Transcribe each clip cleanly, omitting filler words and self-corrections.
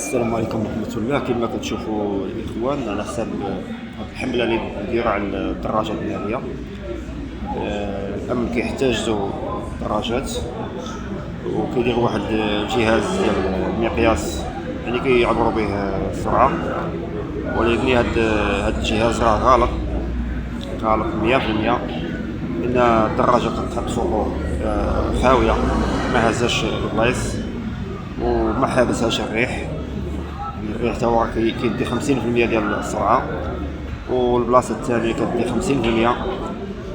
السلام عليكم ورحمة الله. كما كتشوفوا الإخوان على حساب هاد الحملة اللي نديرو على الدراجات النارية. الأمن كيحتاجو دراجات وكيديروا واحد الجهاز ديال المقياس، يعني كيعبروا به السرعة. ولكن هاد الجهاز راه غلط 100%، لأن الدراجة كتحط فوقو خاوية، ما هزاش البلايص وما حابسهاش الريح. الريح تا هو كيدي 50% ديال السرعة، والبلاصة الثانية كدي 50%.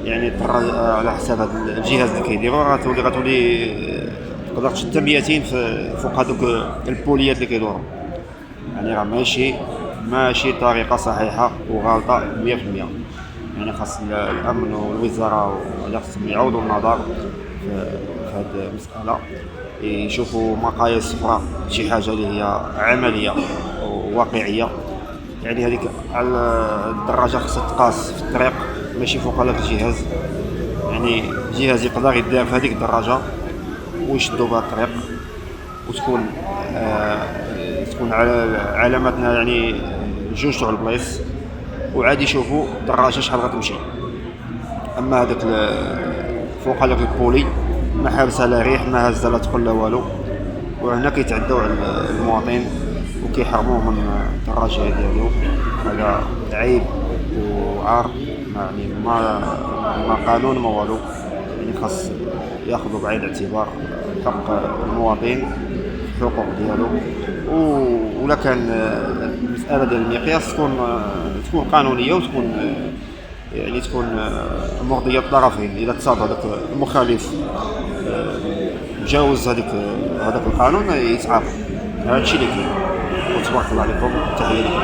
يعني على حساب هذا الجهاز اللي كيديرو غتولي تقدر تشد 200 فوق هذوك البوليات اللي كيدورو. يعني راه ماشي طريقة صحيحة وغالطة 100%. يعني خاص الأمن والوزارة خاصهم يعودوا النظر في هذه المسألة، يشوفوا مقاييس أخرى، شي حاجة اللي هي عملية وواقعية. يعني هذيك الدراجة خاصها تقاس في الطريق، ماشي فوق هذاك الجهاز. يعني الجهاز يقدر يدار في هذيك الدراجة ويشدوا بها الطريق، وتكون تكون علاماتنا يعني جوج تاع البلايص، وعاد يشوفوا الدراجة شحال غتمشي. اما هذاك فوق هذاك البولي ما حابسها لا ريح، ما هزها لا تقل لا والو، وهنا كيتعداو على المواطن وكيحرموه من الدراجه ديالو. هذا عيب وعار، يعني ما قانون ما والو. يعني خاص ياخذوا بعين الاعتبار حق المواطن، الحقوق ديالو. ولا كان المساله ديال المقياس تكون قانونيه، وتكون يعني تكون مرضيه للطرفين. اذا تصاد هذاك المخالف تجاوز هذاك القانون يتعاقب. هذا الشيء اللي كاين. وتبارك الله عليكم، تحيه لكم.